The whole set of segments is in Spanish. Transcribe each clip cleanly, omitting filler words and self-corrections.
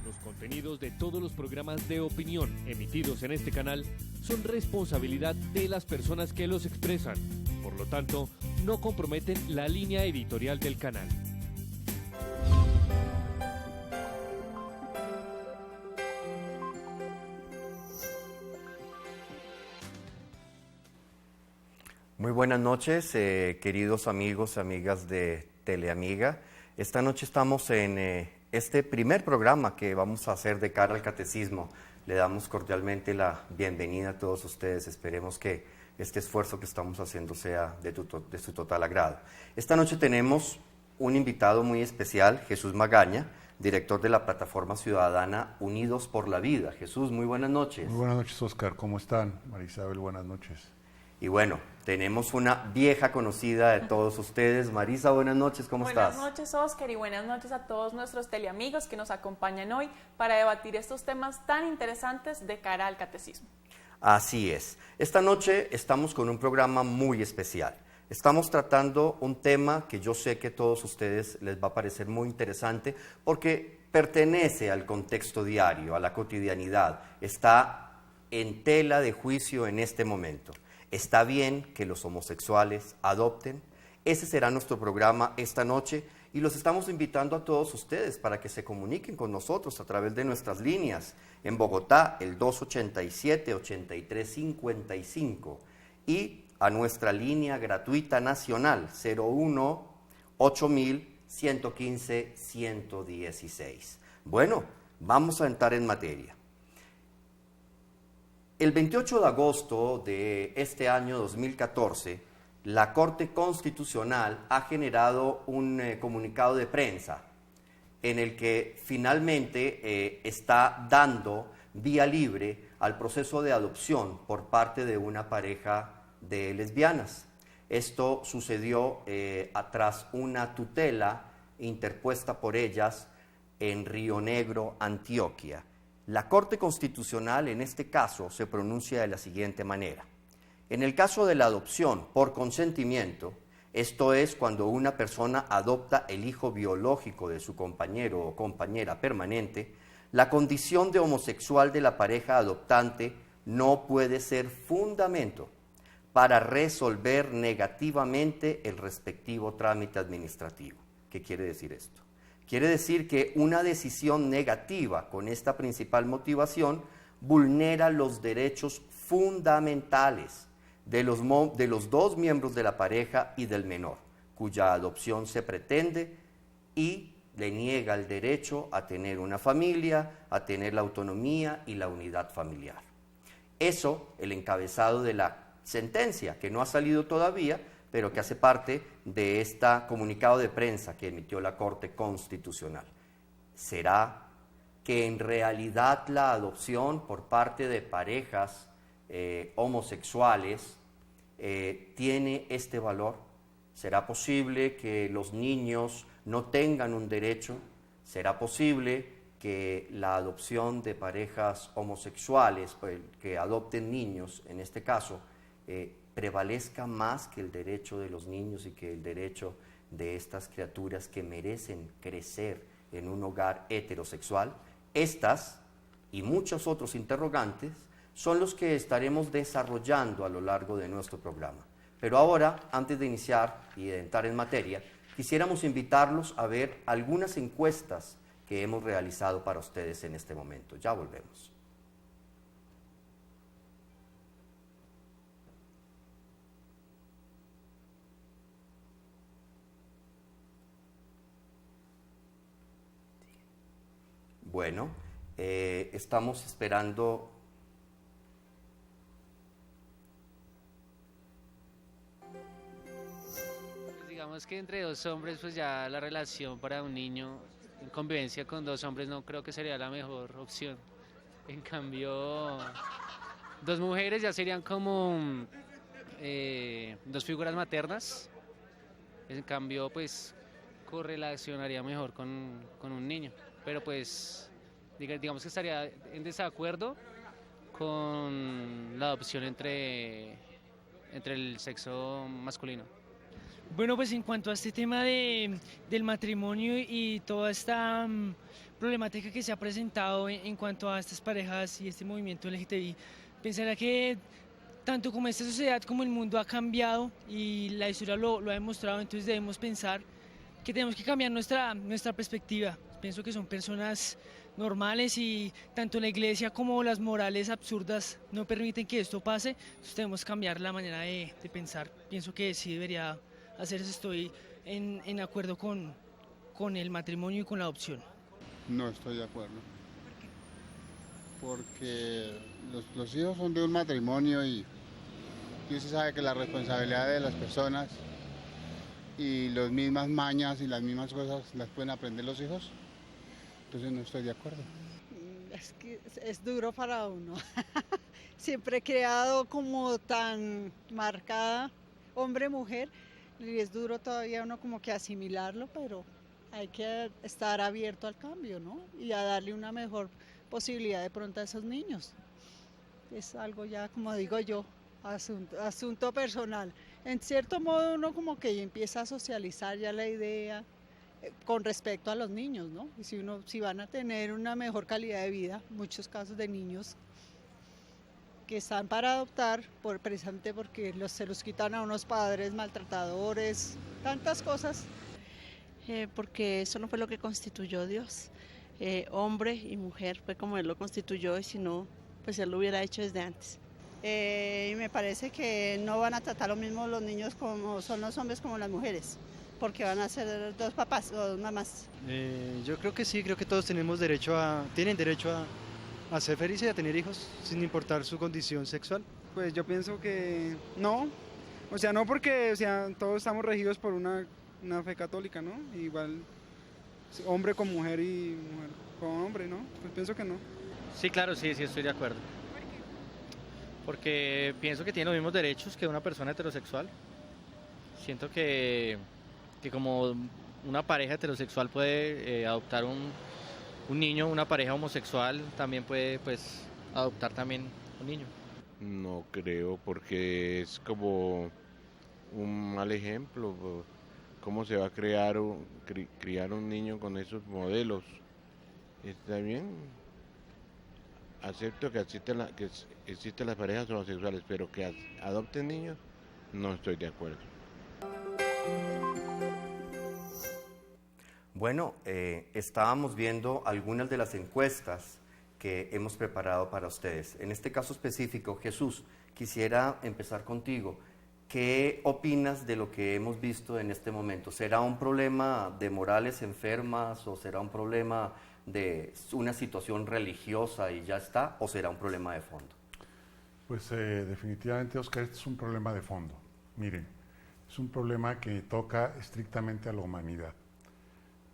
Los contenidos de todos los programas de opinión emitidos en este canal son responsabilidad de las personas que los expresan. Por lo tanto, no comprometen la línea editorial del canal. Muy buenas noches, queridos amigos, amigas de Teleamiga. Esta noche estamos en este primer programa que vamos a hacer de cara al catecismo. Le damos cordialmente la bienvenida a todos ustedes. Esperemos que este esfuerzo que estamos haciendo sea de su total agrado. Esta noche tenemos un invitado muy especial, Jesús Magaña, director de la plataforma ciudadana Unidos por la Vida. Jesús, muy buenas noches. Muy buenas noches, Oscar. ¿Cómo están? María Isabel, buenas noches. Y bueno, tenemos una vieja conocida de todos ustedes. Marisa, buenas noches, ¿cómo estás? Buenas noches, Oscar, y buenas noches a todos nuestros teleamigos que nos acompañan hoy para debatir estos temas tan interesantes de cara al catecismo. Así es. Esta noche estamos con un programa muy especial. Estamos tratando un tema que yo sé que a todos ustedes les va a parecer muy interesante porque pertenece al contexto diario, a la cotidianidad. Está en tela de juicio en este momento. ¿Está bien que los homosexuales adopten? Ese será nuestro programa esta noche y los estamos invitando a todos ustedes para que se comuniquen con nosotros a través de nuestras líneas. En Bogotá, el 287-8355 y a nuestra línea gratuita nacional 01-8000-115-116. Bueno, vamos a entrar en materia. El 28 de agosto de este año 2014, la Corte Constitucional ha generado un comunicado de prensa en el que finalmente está dando vía libre al proceso de adopción por parte de una pareja de lesbianas. Esto sucedió tras una tutela interpuesta por ellas en Río Negro, Antioquia. La Corte Constitucional en este caso se pronuncia de la siguiente manera. En el caso de la adopción por consentimiento, esto es cuando una persona adopta el hijo biológico de su compañero o compañera permanente, la condición de homosexual de la pareja adoptante no puede ser fundamento para resolver negativamente el respectivo trámite administrativo. ¿Qué quiere decir esto? Quiere decir que una decisión negativa con esta principal motivación vulnera los derechos fundamentales de los dos miembros de la pareja y del menor, cuya adopción se pretende, y le niega el derecho a tener una familia, a tener la autonomía y la unidad familiar. Eso, el encabezado de la sentencia, que no ha salido todavía, pero que hace parte de este comunicado de prensa que emitió la Corte Constitucional. ¿Será que en realidad la adopción por parte de parejas homosexuales tiene este valor? ¿Será posible que los niños no tengan un derecho? ¿Será posible que la adopción de parejas homosexuales, que adopten niños en este caso, prevalezca más que el derecho de los niños y que el derecho de estas criaturas que merecen crecer en un hogar heterosexual? Estas y muchos otros interrogantes son los que estaremos desarrollando a lo largo de nuestro programa. Pero ahora, antes de iniciar y de entrar en materia, quisiéramos invitarlos a ver algunas encuestas que hemos realizado para ustedes en este momento. Ya volvemos. Bueno, estamos esperando. Pues digamos que entre dos hombres, pues ya la relación para un niño, en convivencia con dos hombres, no creo que sería la mejor opción. En cambio, dos mujeres ya serían como dos figuras maternas. En cambio, pues correlacionaría mejor con un niño. Pero pues, digamos que estaría en desacuerdo con la adopción entre el sexo masculino. Bueno, pues en cuanto a este tema del matrimonio y toda esta problemática que se ha presentado en cuanto a estas parejas y este movimiento LGTBI. Pensaría que tanto como esta sociedad como el mundo ha cambiado y la historia lo ha demostrado, entonces debemos pensar que tenemos que cambiar nuestra perspectiva. Pienso que son personas normales y tanto la iglesia como las morales absurdas no permiten que esto pase, entonces debemos cambiar la manera de pensar. Pienso que sí debería hacerse, estoy en acuerdo con el matrimonio y con la adopción. No estoy de acuerdo. Porque los hijos son de un matrimonio y se sabe que la responsabilidad de las personas y las mismas mañas y las mismas cosas las pueden aprender los hijos. Entonces no estoy de acuerdo. Es que es duro para uno. Siempre he creado como tan marcada hombre-mujer y es duro todavía uno como que asimilarlo, pero hay que estar abierto al cambio, ¿no? Y a darle una mejor posibilidad de pronto a esos niños. Es algo ya, como digo yo, asunto personal. En cierto modo uno como que empieza a socializar ya la idea con respecto a los niños, ¿no? Y si van a tener una mejor calidad de vida, muchos casos de niños que están para adoptar precisamente porque se los quitan a unos padres maltratadores, tantas cosas. Porque eso no fue lo que constituyó Dios. Hombre y mujer fue como Él lo constituyó y si no, pues Él lo hubiera hecho desde antes. Y me parece que no van a tratar lo mismo los niños como son los hombres como las mujeres, porque van a ser dos papás o dos mamás. Yo creo que sí, creo que todos tienen derecho a ser felices y a tener hijos sin importar su condición sexual. Pues yo pienso que no, no porque todos estamos regidos por una fe católica, ¿no? Igual hombre con mujer y mujer con hombre, ¿no? Pues pienso que no. Sí, claro, sí estoy de acuerdo. Porque pienso que tiene los mismos derechos que una persona heterosexual. Siento que como una pareja heterosexual puede adoptar un niño, una pareja homosexual también puede pues adoptar también un niño. No creo, porque es como un mal ejemplo. ¿Cómo se va a criar un niño con esos modelos? Está bien, acepto que existen las parejas homosexuales, pero que adopten niños, no estoy de acuerdo. Bueno, estábamos viendo algunas de las encuestas que hemos preparado para ustedes. En este caso específico, Jesús, quisiera empezar contigo. ¿Qué opinas de lo que hemos visto en este momento? ¿Será un problema de morales enfermas o será un problema de una situación religiosa y ya está? ¿O será un problema de fondo? Pues definitivamente, Oscar, este es un problema de fondo. Miren, es un problema que toca estrictamente a la humanidad.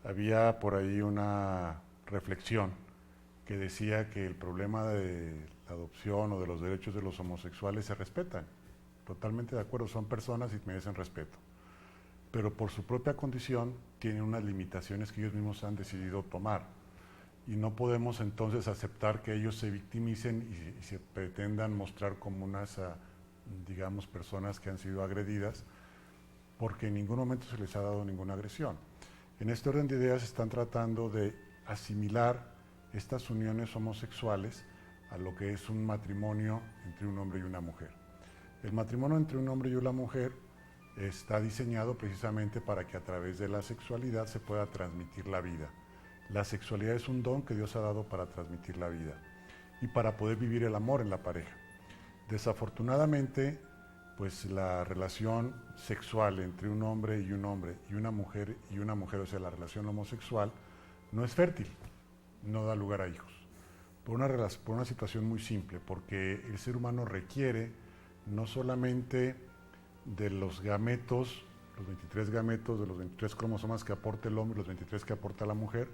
Había por ahí una reflexión que decía que el problema de la adopción o de los derechos de los homosexuales se respetan. Totalmente de acuerdo, son personas y merecen respeto. Pero por su propia condición tienen unas limitaciones que ellos mismos han decidido tomar. Y no podemos entonces aceptar que ellos se victimicen y se pretendan mostrar como unas, digamos, personas que han sido agredidas, porque en ningún momento se les ha dado ninguna agresión. En este orden de ideas están tratando de asimilar estas uniones homosexuales a lo que es un matrimonio entre un hombre y una mujer. El matrimonio entre un hombre y una mujer está diseñado precisamente para que a través de la sexualidad se pueda transmitir la vida. La sexualidad es un don que Dios ha dado para transmitir la vida y para poder vivir el amor en la pareja. Desafortunadamente, pues la relación sexual entre un hombre y una mujer, o sea, la relación homosexual, no es fértil, no da lugar a hijos. Por una situación muy simple, porque el ser humano requiere no solamente de los gametos, los 23 gametos, de los 23 cromosomas que aporta el hombre y los 23 que aporta la mujer,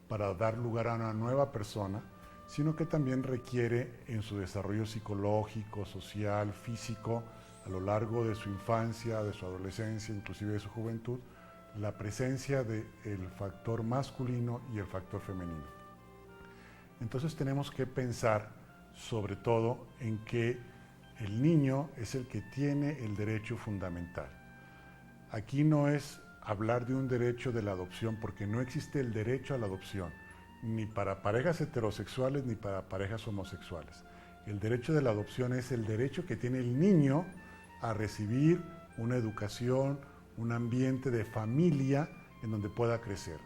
para dar lugar a una nueva persona, sino que también requiere en su desarrollo psicológico, social, físico, a lo largo de su infancia, de su adolescencia, inclusive de su juventud, la presencia del factor masculino y el factor femenino. Entonces tenemos que pensar sobre todo en que el niño es el que tiene el derecho fundamental. Aquí no es hablar de un derecho de la adopción, porque no existe el derecho a la adopción. ni para parejas heterosexuales ni para parejas homosexuales. El derecho de la adopción es el derecho que tiene el niño a recibir una educación, un ambiente de familia en donde pueda crecer.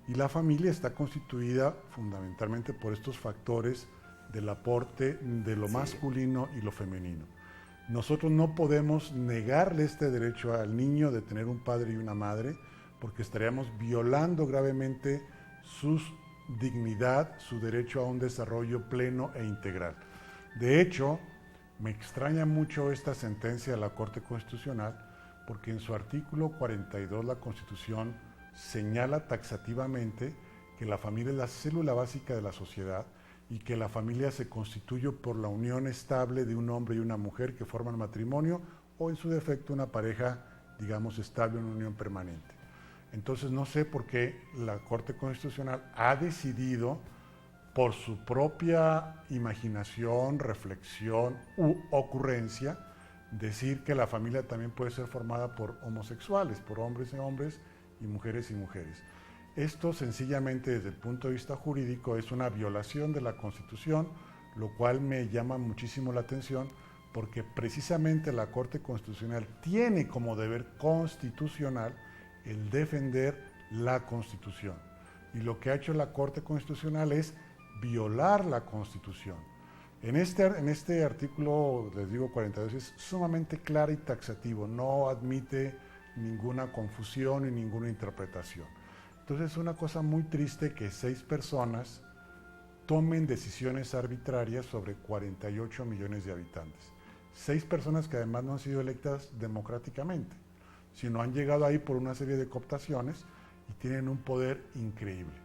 Y la familia está constituida fundamentalmente por estos factores del aporte de lo masculino y lo femenino. Nosotros no podemos negarle este derecho al niño de tener un padre y una madre, porque estaríamos violando gravemente su dignidad, su derecho a un desarrollo pleno e integral. De hecho, me extraña mucho esta sentencia de la Corte Constitucional, porque en su artículo 42 la Constitución señala taxativamente que la familia es la célula básica de la sociedad y que la familia se constituye por la unión estable de un hombre y una mujer que forman matrimonio o en su defecto una pareja, digamos, estable, una unión permanente. Entonces no sé por qué la Corte Constitucional ha decidido por su propia imaginación, reflexión u ocurrencia decir que la familia también puede ser formada por homosexuales, por hombres y hombres y mujeres y mujeres. Esto sencillamente desde el punto de vista jurídico es una violación de la Constitución, lo cual me llama muchísimo la atención porque precisamente la Corte Constitucional tiene como deber constitucional el defender la Constitución. Y lo que ha hecho la Corte Constitucional es violar la Constitución. En este artículo, les digo 42, es sumamente claro y taxativo, no admite ninguna confusión y ninguna interpretación. Entonces es una cosa muy triste que 6 personas tomen decisiones arbitrarias sobre 48 millones de habitantes. 6 personas que además no han sido electas democráticamente, sino han llegado ahí por una serie de cooptaciones y tienen un poder increíble.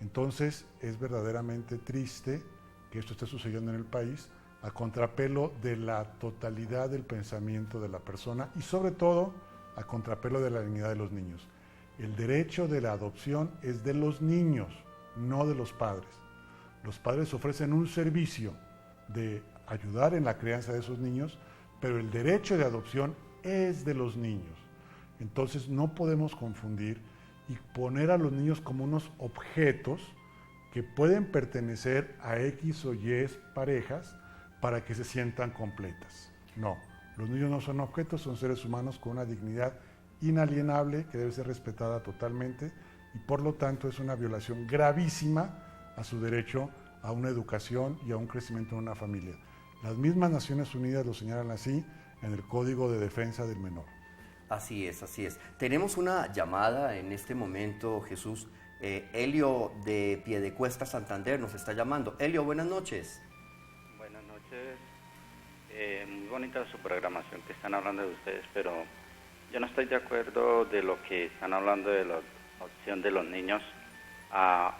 Entonces es verdaderamente triste que esto esté sucediendo en el país a contrapelo de la totalidad del pensamiento de la persona y sobre todo a contrapelo de la dignidad de los niños. El derecho de la adopción es de los niños, no de los padres. Los padres ofrecen un servicio de ayudar en la crianza de esos niños, pero el derecho de adopción es de los niños. Entonces no podemos confundir y poner a los niños como unos objetos que pueden pertenecer a X o Y parejas para que se sientan completas. No, los niños no son objetos, son seres humanos con una dignidad inalienable que debe ser respetada totalmente y por lo tanto es una violación gravísima a su derecho a una educación y a un crecimiento en una familia. Las mismas Naciones Unidas lo señalan así en el Código de Defensa del Menor. Así es, así es. Tenemos una llamada en este momento, Jesús. Elio de Piedecuesta, Santander, nos está llamando. Elio, buenas noches. Buenas noches. Muy bonita su programación que están hablando de ustedes, pero yo no estoy de acuerdo de lo que están hablando de la opción de los niños a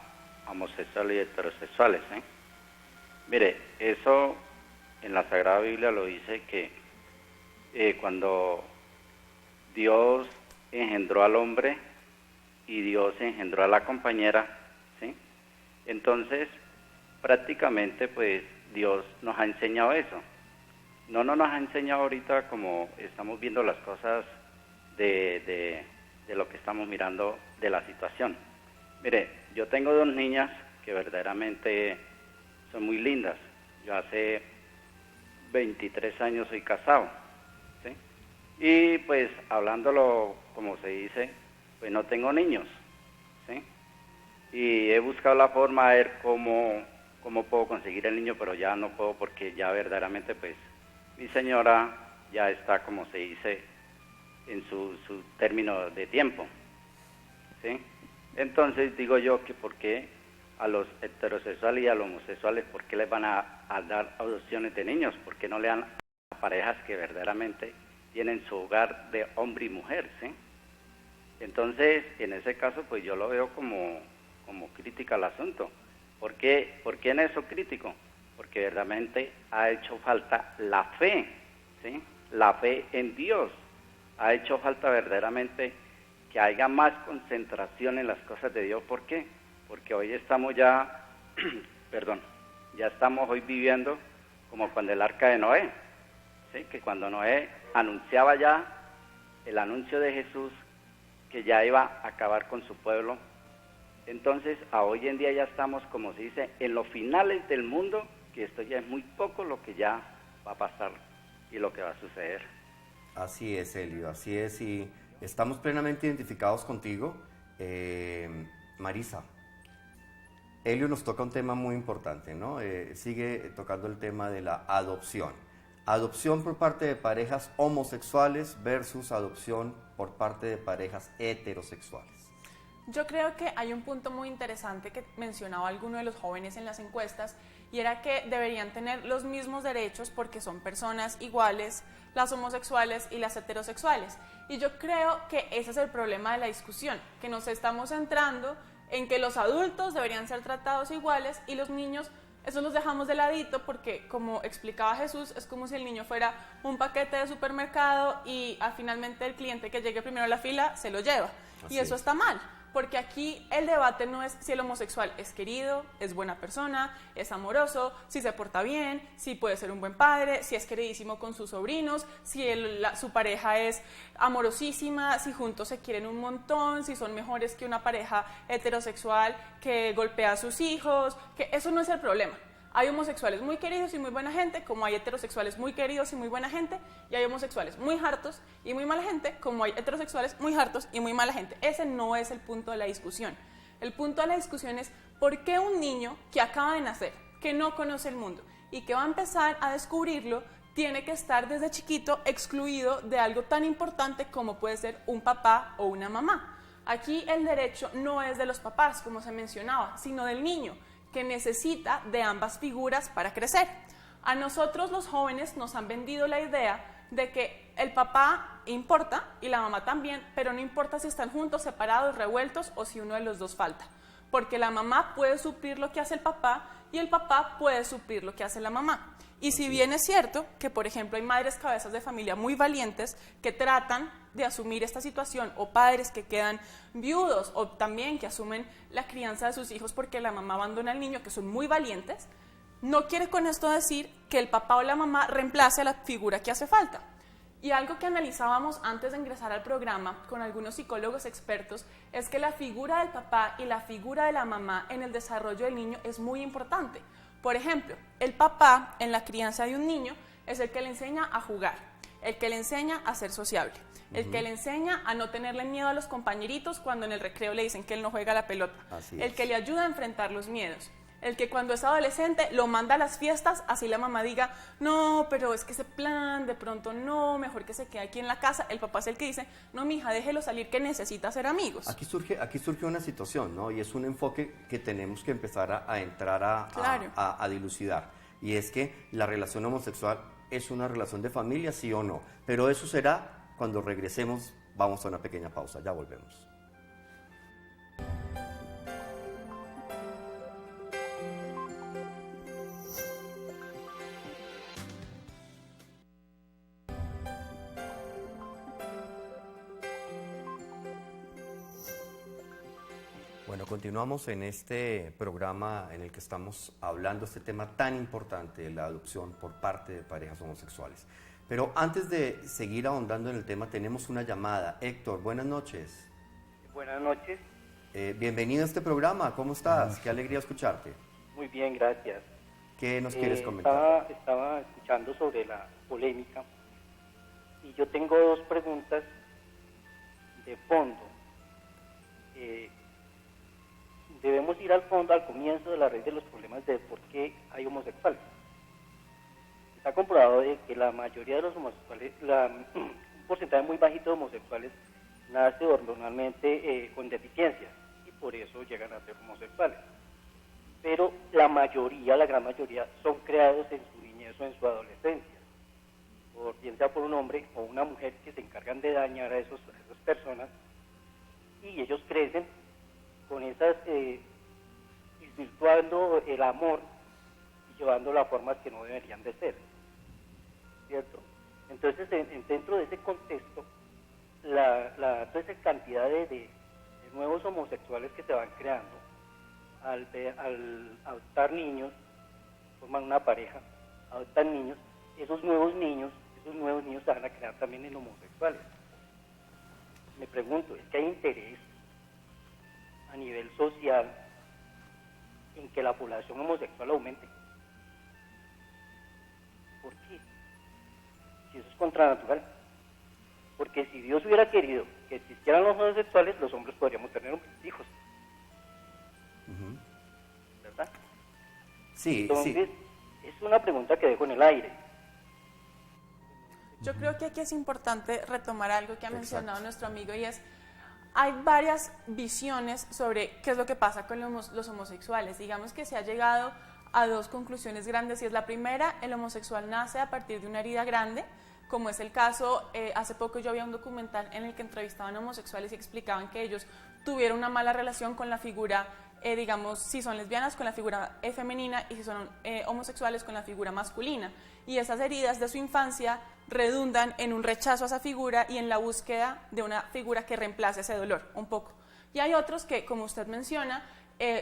homosexuales y heterosexuales. Mire, eso en la Sagrada Biblia lo dice que cuando Dios engendró al hombre y Dios engendró a la compañera, ¿sí? Entonces, prácticamente, pues, Dios nos ha enseñado eso. No nos ha enseñado ahorita como estamos viendo las cosas de lo que estamos mirando de la situación. Mire, yo tengo 2 niñas que verdaderamente son muy lindas. Yo hace 23 años soy casado, ¿sí? Y pues hablándolo como se dice, pues no tengo niños, ¿sí? Y he buscado la forma de ver cómo puedo conseguir el niño, pero ya no puedo porque ya verdaderamente pues mi señora ya está, como se dice, en su término de tiempo, ¿sí? Entonces digo yo que por qué a los heterosexuales y a los homosexuales, ¿por qué les van a dar adopciones de niños? ¿Por qué no le dan a parejas que verdaderamente tienen su hogar de hombre y mujer, ¿sí? Entonces, en ese caso, pues yo lo veo como crítica al asunto. ¿Por qué en eso crítico? Porque verdaderamente ha hecho falta la fe, ¿sí? La fe en Dios. Ha hecho falta verdaderamente que haya más concentración en las cosas de Dios. ¿Por qué? Porque hoy estamos ya, ya estamos hoy viviendo como cuando el arca de Noé, ¿sí? Que cuando Noé anunciaba ya el anuncio de Jesús, que ya iba a acabar con su pueblo, Entonces, a hoy en día ya estamos, como se dice, en los finales del mundo, que esto ya es muy poco lo que ya va a pasar y lo que va a suceder. Así es, Elio, así es, y estamos plenamente identificados contigo. Marisa, Elio nos toca un tema muy importante, ¿no? Sigue tocando el tema de la adopción. Adopción por parte de parejas homosexuales versus adopción por parte de parejas heterosexuales. Yo creo que hay un punto muy interesante que mencionaba alguno de los jóvenes en las encuestas, y era que deberían tener los mismos derechos porque son personas iguales, las homosexuales y las heterosexuales. Y yo creo que ese es el problema de la discusión, que nos estamos centrando en que los adultos deberían ser tratados iguales y los niños, eso los dejamos de ladito porque, como explicaba Jesús, es como si el niño fuera un paquete de supermercado y finalmente el cliente que llegue primero a la fila se lo lleva. Y eso está mal. Porque aquí el debate no es si el homosexual es querido, es buena persona, es amoroso, si se porta bien, si puede ser un buen padre, si es queridísimo con sus sobrinos, si su pareja es amorosísima, si juntos se quieren un montón, si son mejores que una pareja heterosexual que golpea a sus hijos, que eso no es el problema. Hay homosexuales muy queridos y muy buena gente, como hay heterosexuales muy queridos y muy buena gente, y hay homosexuales muy hartos y muy mala gente, como hay heterosexuales muy hartos y muy mala gente. Ese no es el punto de la discusión. El punto de la discusión es por qué un niño que acaba de nacer, que no conoce el mundo y que va a empezar a descubrirlo, tiene que estar desde chiquito excluido de algo tan importante como puede ser un papá o una mamá. Aquí el derecho no es de los papás, como se mencionaba, sino del niño, que necesita de ambas figuras para crecer. A nosotros los jóvenes nos han vendido la idea de que el papá importa y la mamá también, pero no importa si están juntos, separados, revueltos o si uno de los dos falta, porque la mamá puede suplir lo que hace el papá y el papá puede suplir lo que hace la mamá. Y si bien es cierto que, por ejemplo, hay madres cabezas de familia muy valientes que tratan de asumir esta situación, o padres que quedan viudos, o también que asumen la crianza de sus hijos porque la mamá abandona al niño, que son muy valientes, no quiere con esto decir que el papá o la mamá reemplace a la figura que hace falta. Y algo que analizábamos antes de ingresar al programa con algunos psicólogos expertos es que la figura del papá y la figura de la mamá en el desarrollo del niño es muy importante. Por ejemplo, el papá en la crianza de un niño es el que le enseña a jugar, el que le enseña a ser sociable, el que le enseña a no tenerle miedo a los compañeritos cuando en el recreo le dicen que él no juega a la pelota, el que le ayuda a enfrentar los miedos, el que cuando es adolescente lo manda a las fiestas, así la mamá diga, no, pero es que ese plan, de pronto no, mejor que se quede aquí en la casa. El papá es el que dice, no, mija, déjelo salir, que necesita hacer amigos. Aquí surge una situación, ¿no? Y es un enfoque que tenemos que empezar a entrar a dilucidar. Y es que la relación homosexual es una relación de familia, sí o no. Pero eso será cuando regresemos. Vamos a una pequeña pausa, ya volvemos. Bueno, continuamos en este programa en el que estamos hablando este tema tan importante, la adopción por parte de parejas homosexuales. Pero antes de seguir ahondando en el tema, tenemos una llamada. Héctor, buenas noches. Buenas noches. Bienvenido a este programa, ¿cómo estás? Qué alegría escucharte. Muy bien, gracias. ¿Qué nos quieres comentar? Estaba escuchando sobre la polémica y yo tengo dos preguntas de fondo. Debemos ir al fondo, al comienzo de la raíz de los problemas de por qué hay homosexuales. Está comprobado de que la mayoría de los homosexuales, un porcentaje muy bajito de homosexuales nace hormonalmente con deficiencias y por eso llegan a ser homosexuales. Pero la mayoría, la gran mayoría, son creados en su niñez o en su adolescencia, bien sea por un hombre o una mujer que se encargan de dañar a esas personas, y ellos crecen con esas, desvirtuando el amor y llevándolo a formas que no deberían de ser, ¿cierto? Entonces, dentro de ese contexto, toda esa cantidad de nuevos homosexuales que se van creando, al adoptar niños, forman una pareja, adoptan niños, esos nuevos niños se van a crear también en homosexuales. Me pregunto, ¿es que hay interés a nivel social en que la población homosexual aumente? ¿Por qué? Si eso es contranatural. Porque si Dios hubiera querido que existieran los homosexuales, los hombres podríamos tener hijos. ¿Verdad? Sí, Entonces, es una pregunta que dejo en el aire. Yo creo que aquí es importante retomar algo que ha mencionado nuestro amigo, y es, hay varias visiones sobre qué es lo que pasa con los homosexuales. Digamos que se ha llegado a dos conclusiones grandes, y es la primera: el homosexual nace a partir de una herida grande, como es el caso, hace poco yo había un documental en el que entrevistaban homosexuales y explicaban que ellos tuvieron una mala relación con la figura, digamos, si son lesbianas, con la figura femenina, y si son homosexuales, con la figura masculina. Y esas heridas de su infancia redundan en un rechazo a esa figura y en la búsqueda de una figura que reemplace ese dolor un poco. Y hay otros que, como usted menciona,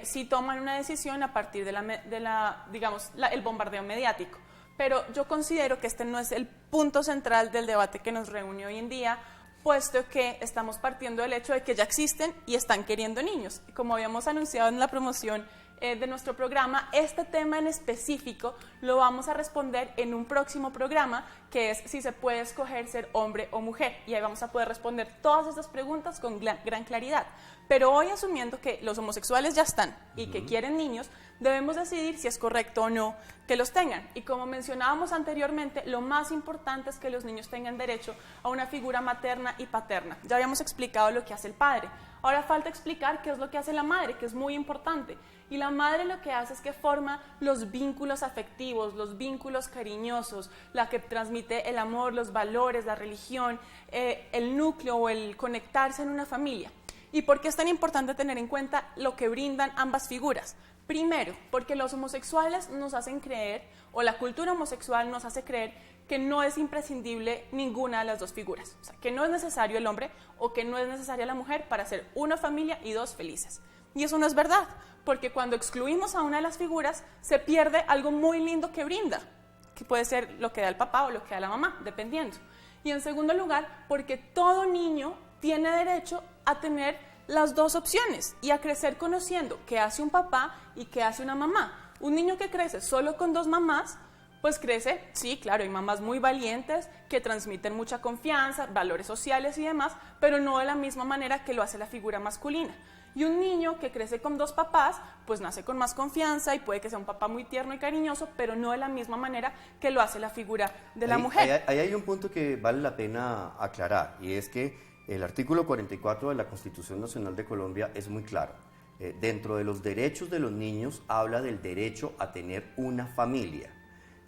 sí toman una decisión a partir el bombardeo mediático. Pero yo considero que este no es el punto central del debate que nos reúne hoy en día, puesto que estamos partiendo del hecho de que ya existen y están queriendo niños. Y como habíamos anunciado en la promoción de nuestro programa, este tema en específico lo vamos a responder en un próximo programa, que es si se puede escoger ser hombre o mujer, y ahí vamos a poder responder todas estas preguntas con gran claridad. Pero hoy, asumiendo que los homosexuales ya están y que quieren niños, debemos decidir si es correcto o no que los tengan. Y como mencionábamos anteriormente, lo más importante es que los niños tengan derecho a una figura materna y paterna. Ya habíamos explicado lo que hace el padre. Ahora falta explicar qué es lo que hace la madre, que es muy importante. Y la madre lo que hace es que forma los vínculos afectivos, los vínculos cariñosos, la que transmite el amor, los valores, la religión, el núcleo o el conectarse en una familia. ¿Y por qué es tan importante tener en cuenta lo que brindan ambas figuras? Primero, porque los homosexuales nos hacen creer, o la cultura homosexual nos hace creer, que no es imprescindible ninguna de las dos figuras. O sea, que no es necesario el hombre o que no es necesaria la mujer para ser una familia y dos felices. Y eso no es verdad, porque cuando excluimos a una de las figuras, se pierde algo muy lindo que brinda, que puede ser lo que da el papá o lo que da la mamá, dependiendo. Y en segundo lugar, porque todo niño tiene derecho a tener las dos opciones y a crecer conociendo qué hace un papá y qué hace una mamá. Un niño que crece solo con dos mamás, pues crece, sí, claro, hay mamás muy valientes que transmiten mucha confianza, valores sociales y demás, pero no de la misma manera que lo hace la figura masculina. Y un niño que crece con dos papás, pues nace con más confianza y puede que sea un papá muy tierno y cariñoso, pero no de la misma manera que lo hace la figura de la mujer. Ahí hay un punto que vale la pena aclarar, y es que el artículo 44 de la Constitución Nacional de Colombia es muy claro. Dentro de los derechos de los niños habla del derecho a tener una familia.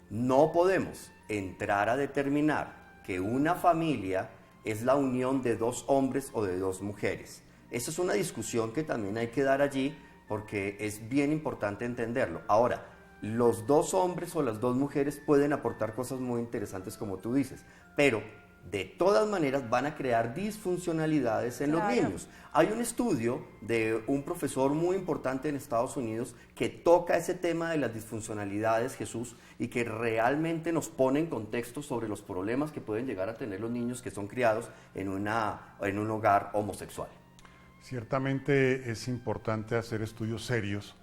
No podemos entrar a determinar que una familia es la unión de dos hombres o de dos mujeres. Esa es una discusión que también hay que dar allí, porque es bien importante entenderlo. Ahora, los dos hombres o las dos mujeres pueden aportar cosas muy interesantes, como tú dices, pero de todas maneras van a crear disfuncionalidades en los niños. Hay un estudio de un profesor muy importante en Estados Unidos que toca ese tema de las disfuncionalidades, Jesús, y que realmente nos pone en contexto sobre los problemas que pueden llegar a tener los niños que son criados en un hogar homosexual. Ciertamente es importante hacer estudios serios,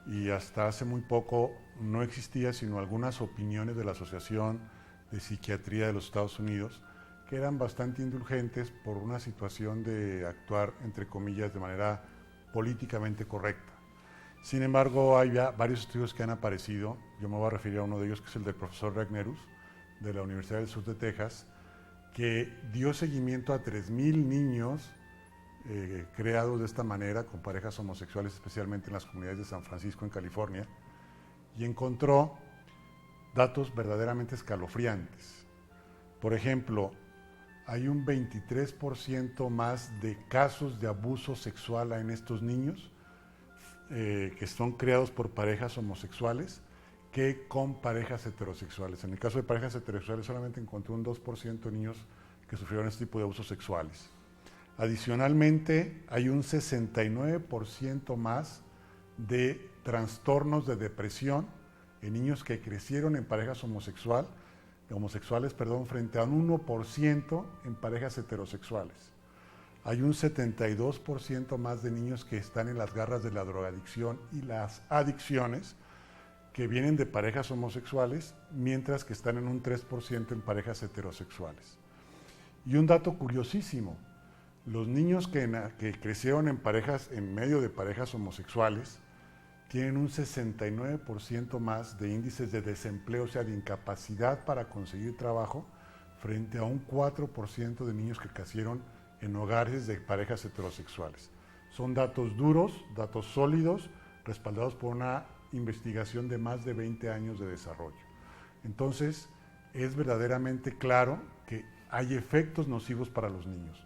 y hasta hace muy poco no existía sino algunas opiniones de la Asociación de Psiquiatría de los Estados Unidos, que eran bastante indulgentes por una situación de actuar, entre comillas, de manera políticamente correcta. Sin embargo, hay ya varios estudios que han aparecido. Yo me voy a referir a uno de ellos, que es el del profesor Regnerus, de la Universidad del Sur de Texas, que dio seguimiento a 3,000 niños creados de esta manera, con parejas homosexuales, especialmente en las comunidades de San Francisco, en California, y encontró datos verdaderamente escalofriantes. Por ejemplo, hay un 23% más de casos de abuso sexual en estos niños que son creados por parejas homosexuales que con parejas heterosexuales. En el caso de parejas heterosexuales solamente encontró un 2% de niños que sufrieron este tipo de abusos sexuales. Adicionalmente, hay un 69% más de trastornos de depresión en niños que crecieron en parejas homosexuales, frente a un 1% en parejas heterosexuales. hay un 72% más de niños que están en las garras de la drogadicción y las adicciones que vienen de parejas homosexuales, mientras que están en un 3% en parejas heterosexuales. Y un dato curiosísimo, los niños que crecieron en medio de parejas homosexuales tienen un 69% más de índices de desempleo, o sea, de incapacidad para conseguir trabajo, frente a un 4% de niños que crecieron en hogares de parejas heterosexuales. Son datos duros, datos sólidos, respaldados por una investigación de más de 20 años de desarrollo. Entonces, es verdaderamente claro que hay efectos nocivos para los niños.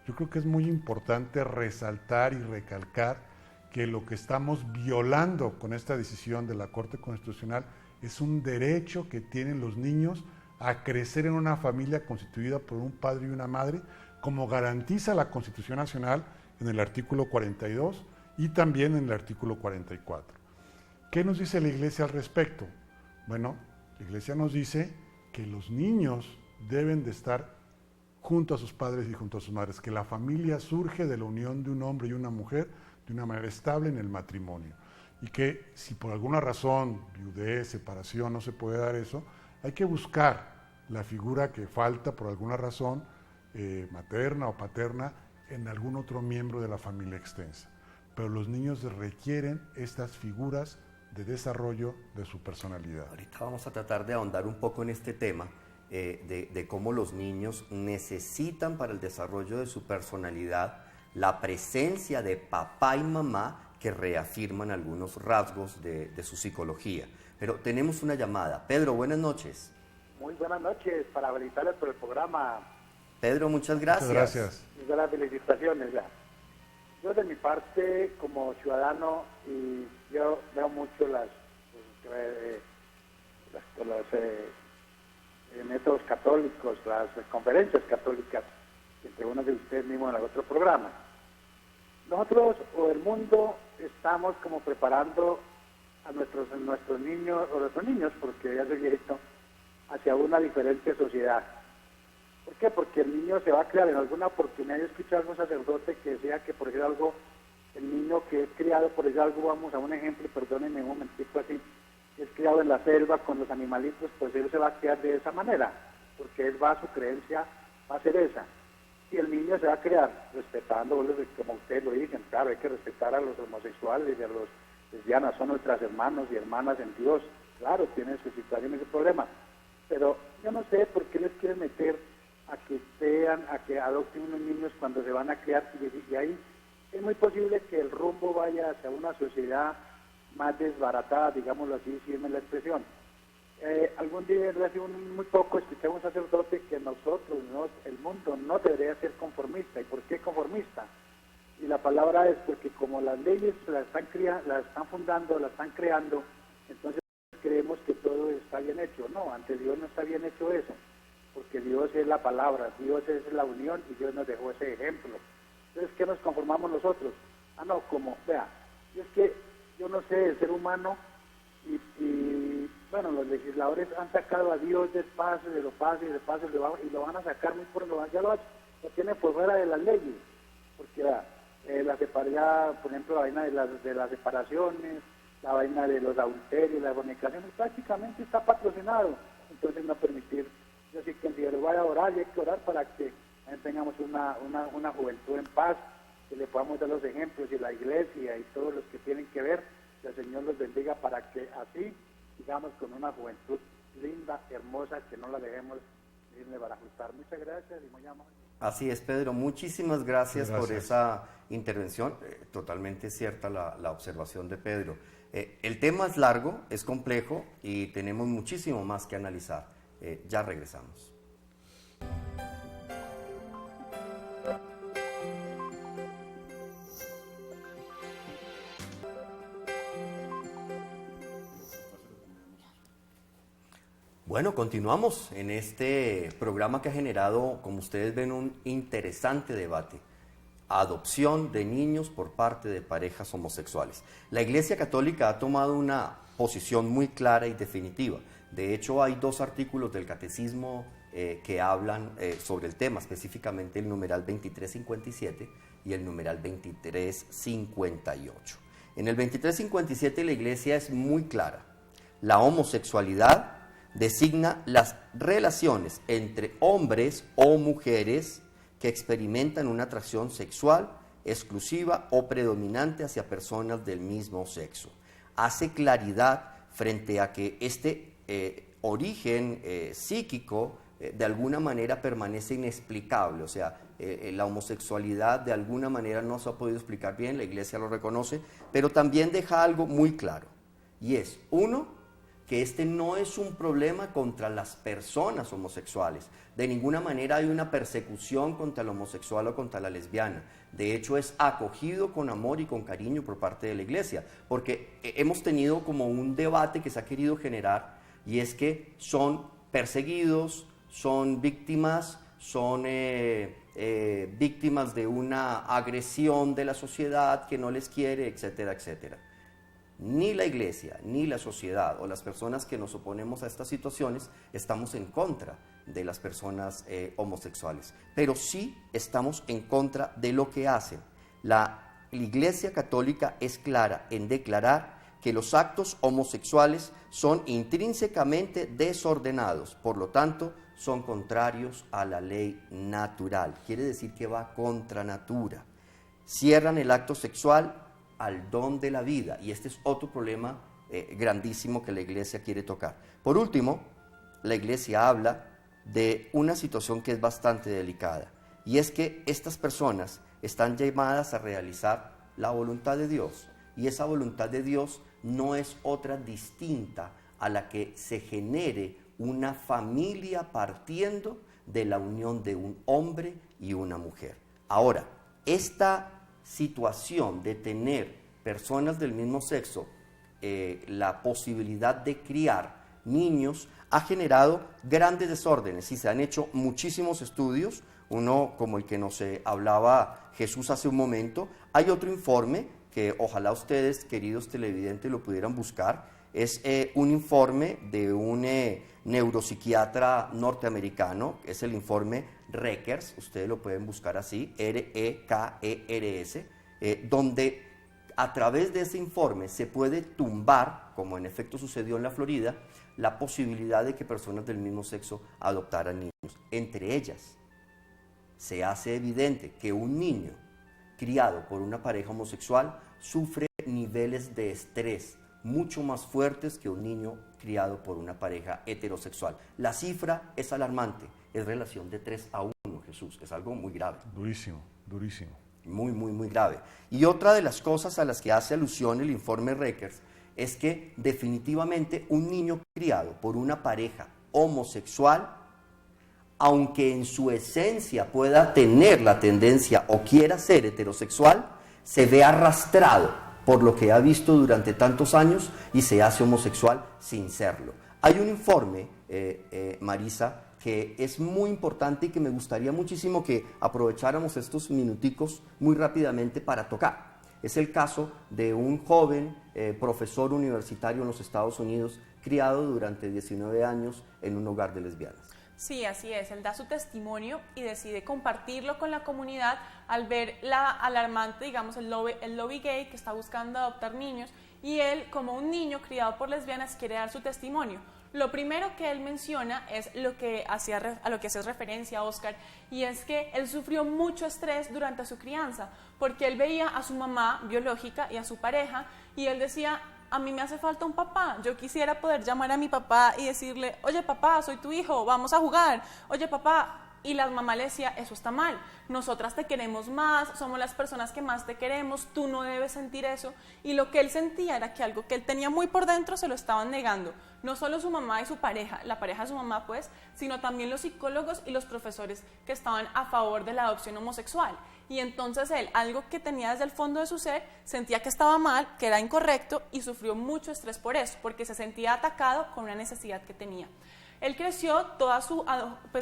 Yo creo que es muy importante resaltar y recalcar que lo que estamos violando con esta decisión de la Corte Constitucional es un derecho que tienen los niños a crecer en una familia constituida por un padre y una madre, como garantiza la Constitución Nacional en el artículo 42 y también en el artículo 44. ¿Qué nos dice la Iglesia al respecto? Bueno, la Iglesia nos dice que los niños deben de estar junto a sus padres y junto a sus madres, que la familia surge de la unión de un hombre y una mujer de una manera estable en el matrimonio, y que si por alguna razón, viudez, separación, no se puede dar eso, hay que buscar la figura que falta por alguna razón, materna o paterna, en algún otro miembro de la familia extensa. Pero los niños requieren estas figuras de desarrollo de su personalidad. Ahorita vamos a tratar de ahondar un poco en este tema de cómo los niños necesitan para el desarrollo de su personalidad la presencia de papá y mamá que reafirman algunos rasgos de su psicología. Pero tenemos una llamada. Pedro, buenas noches. Muy buenas noches, para felicitarles por el programa. Pedro, muchas gracias. Muchas gracias. Y de las felicitaciones. Ya. Yo de mi parte, como ciudadano, y yo veo mucho los métodos católicos, las conferencias católicas, entre unas de ustedes mismos en el otro programa. Nosotros o el mundo estamos como preparando a nuestros niños, o nuestros niños, porque ya soy viejito, hacia una diferente sociedad. ¿Por qué? Porque el niño se va a crear en alguna oportunidad. Yo escuché a algún sacerdote que decía que, por decir algo, el niño que es criado, por decir algo, vamos a un ejemplo, perdónenme un momentico así, es criado en la selva con los animalitos, pues él se va a criar de esa manera, porque él su creencia va a ser esa. Y el niño se va a crear respetando, como ustedes lo dicen, claro, hay que respetar a los homosexuales y a los lesbianas, son nuestras hermanos y hermanas en Dios, claro, tienen su situación y su problema, pero yo no sé por qué les quieren meter a que adopten unos niños cuando se van a criar, y ahí es muy posible que el rumbo vaya hacia una sociedad más desbaratada, digámoslo así, si es la expresión. Algún día, hace muy poco, escuché a un sacerdote que nosotros, el mundo, no debería ser conformista. ¿Y por qué conformista? Y la palabra es porque como las leyes las están fundando, las están creando, entonces creemos que todo está bien hecho. No, ante Dios no está bien hecho eso, porque Dios es la palabra, Dios es la unión y Dios nos dejó ese ejemplo. Entonces, ¿qué nos conformamos nosotros? Es que yo no sé, el ser humano y bueno, los legisladores han sacado a Dios del pase, de lo pase, y lo van a sacar muy por ya lo tienen por fuera de las leyes, porque la separación, por ejemplo, la vaina de las separaciones, la vaina de los adulterios, las fornicaciones, prácticamente está patrocinado. Entonces no permitir, yo sí considero, vaya a orar y hay que orar para que tengamos una juventud en paz, que le podamos dar los ejemplos, y la iglesia y todos los que tienen que ver, que el Señor los bendiga para que así sigamos con una juventud linda, hermosa, que no la dejemos irle para ajustar. Muchas gracias y muy amable. Así es, Pedro, muchísimas gracias por esa intervención. Totalmente cierta la observación de Pedro. El tema es largo, es complejo y tenemos muchísimo más que analizar. Ya regresamos. Bueno, continuamos en este programa que ha generado, como ustedes ven, un interesante debate. Adopción de niños por parte de parejas homosexuales. La Iglesia Católica ha tomado una posición muy clara y definitiva. De hecho, hay 2 artículos del Catecismo que hablan sobre el tema, específicamente el numeral 2357 y el numeral 2358. En el 2357 la Iglesia es muy clara. La homosexualidad designa las relaciones entre hombres o mujeres que experimentan una atracción sexual exclusiva o predominante hacia personas del mismo sexo. Hace claridad frente a que este origen psíquico de alguna manera permanece inexplicable, o sea, la homosexualidad de alguna manera no se ha podido explicar bien, la Iglesia lo reconoce, pero también deja algo muy claro, y es, uno, que este no es un problema contra las personas homosexuales, de ninguna manera hay una persecución contra el homosexual o contra la lesbiana, de hecho es acogido con amor y con cariño por parte de la Iglesia, porque hemos tenido como un debate que se ha querido generar, y es que son perseguidos, son víctimas, son víctimas de una agresión de la sociedad que no les quiere, etcétera, etcétera. Ni la Iglesia, ni la sociedad o las personas que nos oponemos a estas situaciones estamos en contra de las personas homosexuales, pero sí estamos en contra de lo que hacen. La Iglesia Católica es clara en declarar que los actos homosexuales son intrínsecamente desordenados, por lo tanto, son contrarios a la ley natural. Quiere decir que va contra natura. Cierran el acto sexual al don de la vida, y este es otro problema grandísimo que la Iglesia quiere tocar. Por último, la Iglesia habla de una situación que es bastante delicada, y es que estas personas están llamadas a realizar la voluntad de Dios, y esa voluntad de Dios no es otra distinta a la que se genere una familia partiendo de la unión de un hombre y una mujer. Ahora, esta situación de tener personas del mismo sexo, la posibilidad de criar niños, ha generado grandes desórdenes y se han hecho muchísimos estudios, uno como el que nos hablaba Jesús hace un momento. Hay otro informe que ojalá ustedes, queridos televidentes, lo pudieran buscar. Es un informe de un neuropsiquiatra norteamericano, es el informe Reckers, ustedes lo pueden buscar así, R-E-K-E-R-S, donde a través de ese informe se puede tumbar, como en efecto sucedió en la Florida, la posibilidad de que personas del mismo sexo adoptaran niños. Entre ellas, se hace evidente que un niño criado por una pareja homosexual sufre niveles de estrés mucho más fuertes que un niño criado por una pareja heterosexual. La cifra es alarmante, es relación de 3-1, Jesús, es algo muy grave. Durísimo, durísimo. Muy, muy, muy grave. Y otra de las cosas a las que hace alusión el informe Reckers es que definitivamente un niño criado por una pareja homosexual, aunque en su esencia pueda tener la tendencia o quiera ser heterosexual, se ve arrastrado por lo que ha visto durante tantos años y se hace homosexual sin serlo. Hay un informe, Marisa, que es muy importante y que me gustaría muchísimo que aprovecháramos estos minuticos muy rápidamente para tocar. Es el caso de un joven profesor universitario en los Estados Unidos, criado durante 19 años en un hogar de lesbianas. Sí, así es. Él da su testimonio y decide compartirlo con la comunidad al ver la alarmante, digamos, el lobby gay que está buscando adoptar niños, y él, como un niño criado por lesbianas, quiere dar su testimonio. Lo primero que él menciona es a lo que hace referencia, Oscar, y es que él sufrió mucho estrés durante su crianza, porque él veía a su mamá biológica y a su pareja, y él decía: a mí me hace falta un papá, yo quisiera poder llamar a mi papá y decirle: oye papá, soy tu hijo, vamos a jugar, oye papá. Y la mamá le decía: eso está mal, nosotras te queremos más, somos las personas que más te queremos, tú no debes sentir eso. Y lo que él sentía era que algo que él tenía muy por dentro se lo estaban negando, no solo su mamá y su pareja, la pareja de su mamá pues, sino también los psicólogos y los profesores que estaban a favor de la adopción homosexual. Y entonces él, algo que tenía desde el fondo de su ser, sentía que estaba mal, que era incorrecto, y sufrió mucho estrés por eso, porque se sentía atacado con una necesidad que tenía. Él creció toda su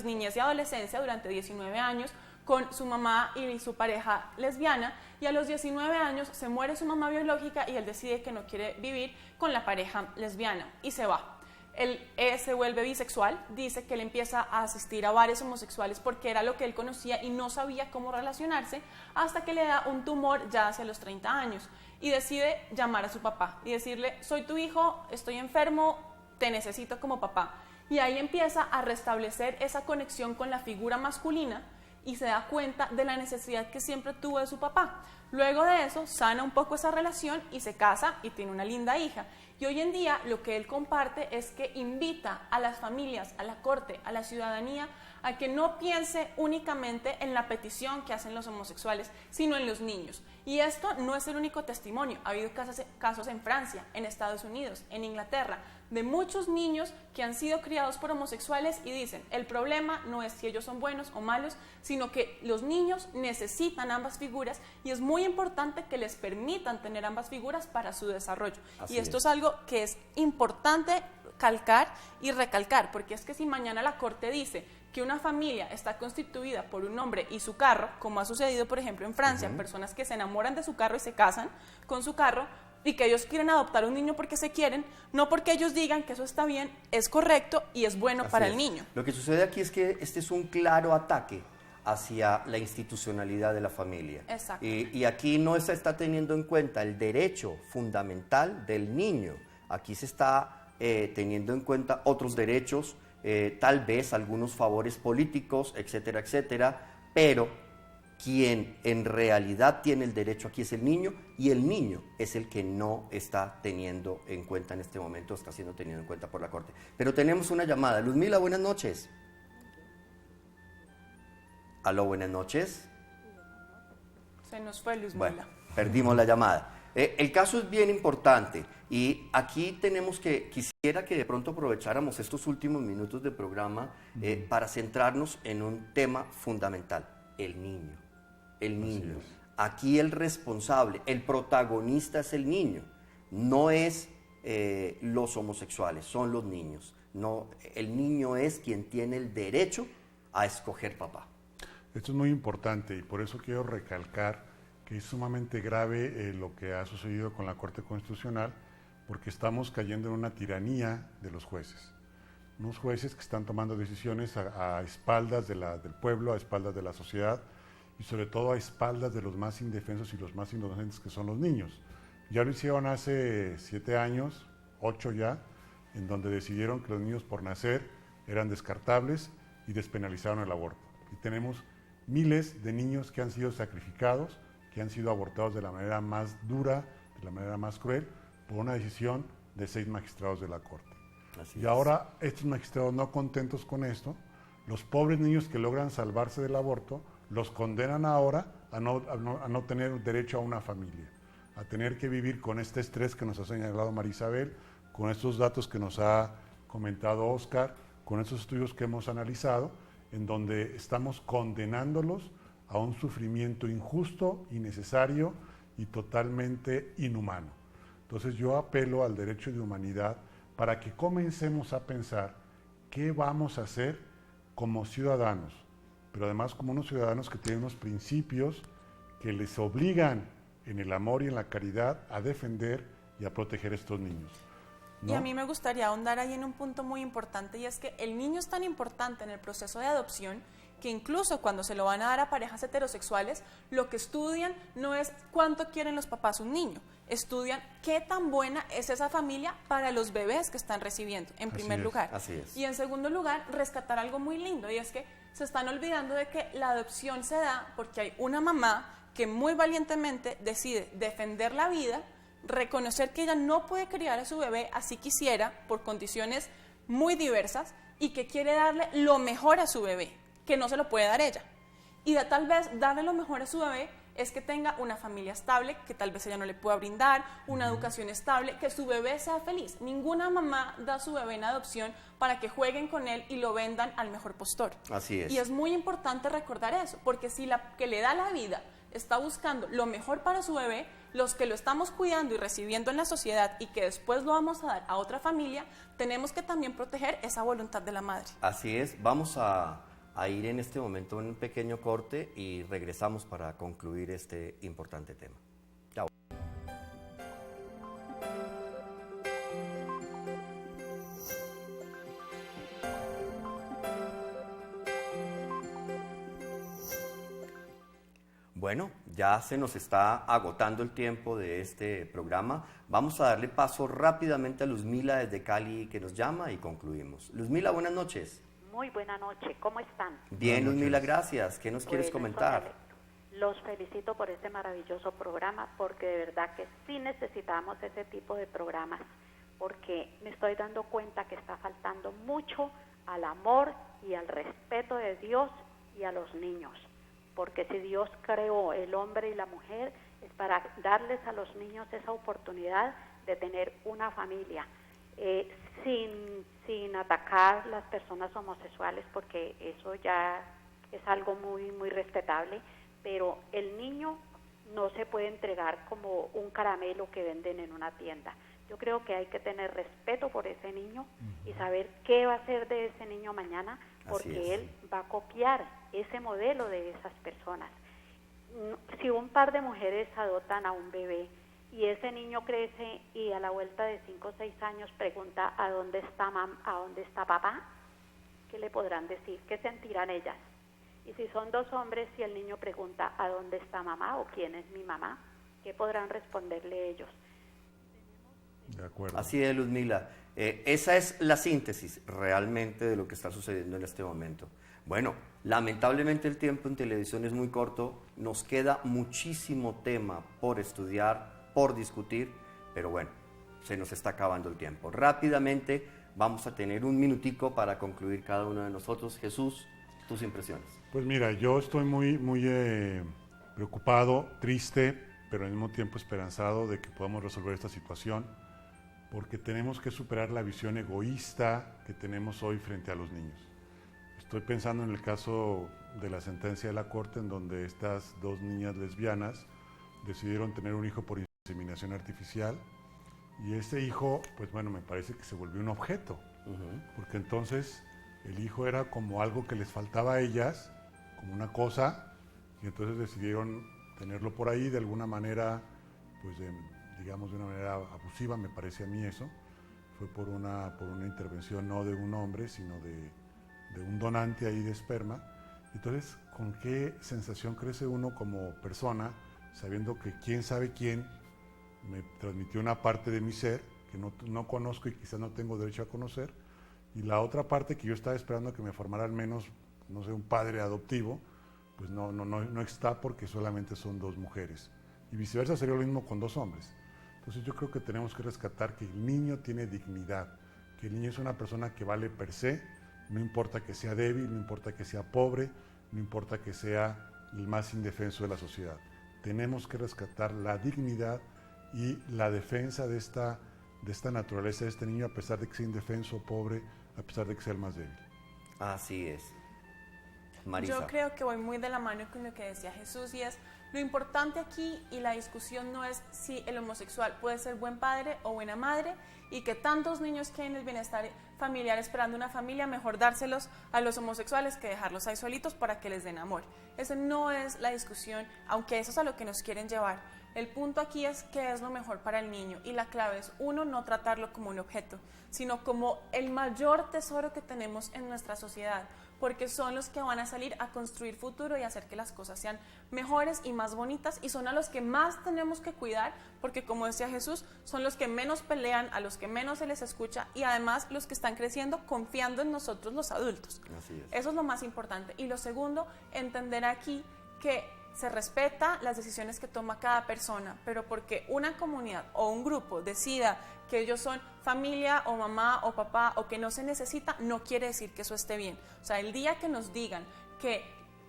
niñez y adolescencia durante 19 años con su mamá y su pareja lesbiana, y a los 19 años se muere su mamá biológica y él decide que no quiere vivir con la pareja lesbiana y se va. él se vuelve bisexual, dice que él empieza a asistir a bares homosexuales porque era lo que él conocía y no sabía cómo relacionarse, hasta que le da un tumor ya hacia los 30 años y decide llamar a su papá y decirle: soy tu hijo, estoy enfermo, te necesito como papá. Y ahí empieza a restablecer esa conexión con la figura masculina y se da cuenta de la necesidad que siempre tuvo de su papá. Luego de eso, sana un poco esa relación y se casa y tiene una linda hija. Y hoy en día lo que él comparte es que invita a las familias, a la corte, a la ciudadanía, a que no piense únicamente en la petición que hacen los homosexuales, sino en los niños. Y esto no es el único testimonio. Ha habido casos en Francia, en Estados Unidos, en Inglaterra, de muchos niños que han sido criados por homosexuales y dicen: el problema no es si ellos son buenos o malos, sino que los niños necesitan ambas figuras y es muy importante que les permitan tener ambas figuras para su desarrollo. Así y esto es algo que es importante calcar y recalcar, porque es que si mañana la corte dice que una familia está constituida por un hombre y su carro, como ha sucedido por ejemplo en Francia, personas que se enamoran de su carro y se casan con su carro, y que ellos quieren adoptar un niño porque se quieren, no porque ellos digan que eso está bien, es correcto y es bueno para el niño. Lo que sucede aquí es que este es un claro ataque hacia la institucionalidad de la familia. Exacto. Y aquí no se está teniendo en cuenta el derecho fundamental del niño. Aquí se está teniendo en cuenta otros derechos, tal vez algunos favores políticos, etcétera, etcétera, pero quien en realidad tiene el derecho aquí es el niño, y el niño es el que no está teniendo en cuenta en este momento, está siendo tenido en cuenta por la Corte. Pero tenemos una llamada. Luzmila, buenas noches. Aló, buenas noches. Se nos fue Luzmila. Bueno, perdimos la llamada. El caso es bien importante y aquí quisiera que de pronto aprovecháramos estos últimos minutos de programa para centrarnos en un tema fundamental: el niño. El niño. Aquí el responsable, el protagonista es el niño, no es los homosexuales, son los niños. No, el niño es quien tiene el derecho a escoger papá. Esto es muy importante y por eso quiero recalcar que es sumamente grave lo que ha sucedido con la Corte Constitucional, porque estamos cayendo en una tiranía de los jueces. Unos jueces que están tomando decisiones a espaldas del pueblo, a espaldas de la sociedad y sobre todo a espaldas de los más indefensos y los más inocentes, que son los niños. Ya lo hicieron hace 7 años, 8 ya, en donde decidieron que los niños por nacer eran descartables y despenalizaron el aborto. Y tenemos miles de niños que han sido sacrificados, que han sido abortados de la manera más dura, de la manera más cruel, por una decisión de 6 magistrados de la Corte. Y ahora estos magistrados, no contentos con esto, los pobres niños que logran salvarse del aborto, los condenan ahora a no tener derecho a una familia, a tener que vivir con este estrés que nos ha señalado Marisabel, con estos datos que nos ha comentado Oscar, con estos estudios que hemos analizado, en donde estamos condenándolos a un sufrimiento injusto, innecesario y totalmente inhumano. Entonces yo apelo al derecho de humanidad para que comencemos a pensar qué vamos a hacer como ciudadanos, pero además como unos ciudadanos que tienen unos principios que les obligan en el amor y en la caridad a defender y a proteger a estos niños, ¿no? Y a mí me gustaría ahondar ahí en un punto muy importante, y es que el niño es tan importante en el proceso de adopción que incluso cuando se lo van a dar a parejas heterosexuales, lo que estudian no es cuánto quieren los papás un niño, estudian qué tan buena es esa familia para los bebés que están recibiendo, en primer lugar. Así es. Y en segundo lugar, rescatar algo muy lindo, y es que se están olvidando de que la adopción se da porque hay una mamá que muy valientemente decide defender la vida, reconocer que ella no puede criar a su bebé así quisiera, por condiciones muy diversas, y que quiere darle lo mejor a su bebé, que no se lo puede dar ella. Y tal vez darle lo mejor a su bebé es que tenga una familia estable, que tal vez ella no le pueda brindar, una educación estable, que su bebé sea feliz. Ninguna mamá da a su bebé en adopción para que jueguen con él y lo vendan al mejor postor. Así es. Y es muy importante recordar eso, porque si la que le da la vida está buscando lo mejor para su bebé, los que lo estamos cuidando y recibiendo en la sociedad y que después lo vamos a dar a otra familia, tenemos que también proteger esa voluntad de la madre. Así es. Vamos a ir en este momento en un pequeño corte y regresamos para concluir este importante tema. Chao. bueno, ya se nos está agotando el tiempo de este programa. Vamos a darle paso rápidamente a Luzmila desde Cali que nos llama y concluimos. Luzmila, buenas noches. Muy buena noche, ¿cómo están? Bien, Luzmila, gracias. ¿Qué nos quieres comentar? Los felicito por este maravilloso programa porque de verdad que sí necesitamos ese tipo de programas porque me estoy dando cuenta que está faltando mucho al amor y al respeto de Dios y a los niños. Porque si Dios creó el hombre y la mujer es para darles a los niños esa oportunidad de tener una familia sin atacar las personas homosexuales porque eso ya es algo muy muy respetable, pero el niño no se puede entregar como un caramelo que venden en una tienda. Yo creo que hay que tener respeto por ese niño y saber qué va a hacer de ese niño mañana porque él va a copiar ese modelo de esas personas. Si un par de mujeres adoptan a un bebé y ese niño crece y a la vuelta de 5 o 6 años pregunta ¿a dónde está papá? ¿Qué le podrán decir? ¿Qué sentirán ellas? Y si son 2 hombres y el niño pregunta ¿a dónde está mamá? o ¿quién es mi mamá? ¿Qué podrán responderle ellos? De acuerdo. Así es, Luzmila. Esa es la síntesis realmente de lo que está sucediendo en este momento. Bueno, lamentablemente el tiempo en televisión es muy corto, nos queda muchísimo tema por estudiar, por discutir, pero bueno, se nos está acabando el tiempo. Rápidamente vamos a tener un minutico para concluir cada uno de nosotros. Jesús, tus impresiones. Pues mira, yo estoy muy preocupado, triste, pero al mismo tiempo esperanzado de que podamos resolver esta situación, porque tenemos que superar la visión egoísta que tenemos hoy frente a los niños. Estoy pensando en el caso de la sentencia de la Corte, en donde estas 2 niñas lesbianas decidieron tener un hijo por inseminación artificial, y ese hijo, pues bueno, me parece que se volvió un objeto, porque entonces el hijo era como algo que les faltaba a ellas, como una cosa, y entonces decidieron tenerlo por ahí de alguna manera, pues digamos de una manera abusiva, me parece a mí eso. Fue por una intervención no de un hombre, sino de un donante ahí de esperma. Entonces, ¿con qué sensación crece uno como persona, sabiendo que quién sabe quién me transmitió una parte de mi ser que no conozco y quizás no tengo derecho a conocer, y la otra parte que yo estaba esperando que me formara al menos, no sé, un padre adoptivo, pues no está porque solamente son 2 mujeres. Y viceversa sería lo mismo con 2 hombres. Entonces yo creo que tenemos que rescatar que el niño tiene dignidad, que el niño es una persona que vale per se, no importa que sea débil, no importa que sea pobre, no importa que sea el más indefenso de la sociedad. Tenemos que rescatar la dignidad y la defensa de esta naturaleza de este niño, a pesar de que sea indefenso, pobre, a pesar de que sea el más débil. Así es. Marisa. Yo creo que voy muy de la mano con lo que decía Jesús, y es lo importante aquí, y la discusión no es si el homosexual puede ser buen padre o buena madre, y que tantos niños quieren el bienestar familiar esperando una familia, mejor dárselos a los homosexuales que dejarlos ahí solitos para que les den amor. Esa no es la discusión, aunque eso es a lo que nos quieren llevar. El punto aquí es qué es lo mejor para el niño, y la clave es, 1, no tratarlo como un objeto, sino como el mayor tesoro que tenemos en nuestra sociedad, porque son los que van a salir a construir futuro y hacer que las cosas sean mejores y más bonitas, y son a los que más tenemos que cuidar, porque como decía Jesús, son los que menos pelean, a los que menos se les escucha, y además los que están creciendo confiando en nosotros los adultos. Así es. Eso es lo más importante. Y lo segundo, entender aquí que se respeta las decisiones que toma cada persona, pero porque una comunidad o un grupo decida que ellos son familia o mamá o papá o que no se necesita, no quiere decir que eso esté bien. O sea, el día que nos digan que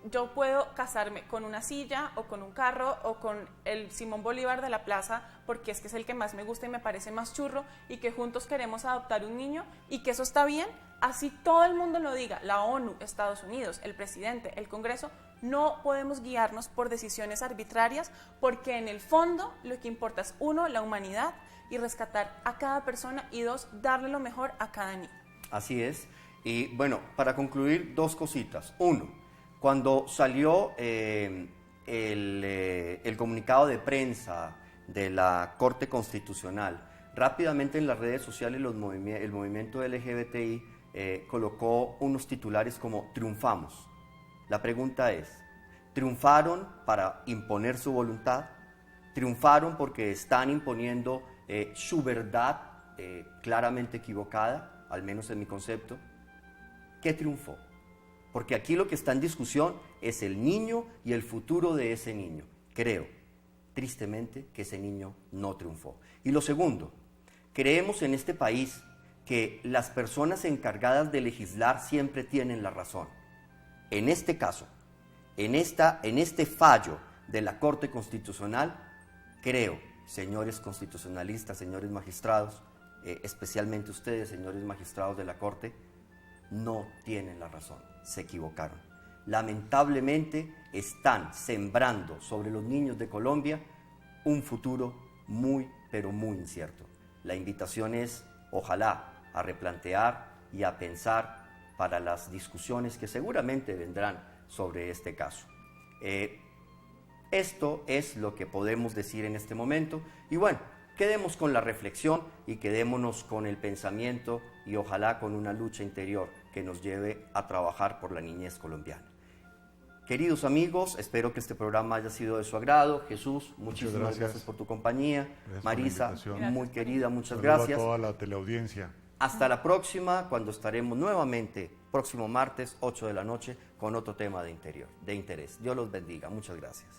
yo puedo casarme con una silla o con un carro o con el Simón Bolívar de la plaza porque es que es el que más me gusta y me parece más churro, y que juntos queremos adoptar un niño y que eso está bien, así todo el mundo lo diga, la ONU, Estados Unidos, el presidente, el Congreso, no podemos guiarnos por decisiones arbitrarias, porque en el fondo lo que importa es 1, la humanidad y rescatar a cada persona, y 2, darle lo mejor a cada niño. Así es. Y bueno, para concluir, 2 cositas. 1, cuando salió el comunicado de prensa de la Corte Constitucional, rápidamente en las redes sociales el movimiento LGBTI colocó unos titulares como triunfamos. La pregunta es, triunfaron para imponer su voluntad, triunfaron porque están imponiendo su verdad claramente equivocada, al menos en mi concepto. ¿Qué triunfó? Porque aquí lo que está en discusión es el niño y el futuro de ese niño. Creo, tristemente, que ese niño no triunfó. Y lo segundo, creemos en este país que las personas encargadas de legislar siempre tienen la razón. En este caso, en este fallo de la Corte Constitucional, creo, señores constitucionalistas, señores magistrados, especialmente ustedes, señores magistrados de la Corte, no tienen la razón, se equivocaron. Lamentablemente están sembrando sobre los niños de Colombia un futuro muy, pero muy incierto. La invitación es, ojalá, a replantear y a pensar para las discusiones que seguramente vendrán sobre este caso. Esto es lo que podemos decir en este momento y bueno, quedemos con la reflexión y quedémonos con el pensamiento y ojalá con una lucha interior que nos lleve a trabajar por la niñez colombiana. Queridos amigos, espero que este programa haya sido de su agrado. Jesús, muchísimas gracias por tu compañía. Gracias. Marisa, muy querida, muchas Saludo gracias. a toda la teleaudiencia. Hasta la próxima, cuando estaremos nuevamente, próximo martes, 8 de la noche, con otro tema de interés. Dios los bendiga. Muchas gracias.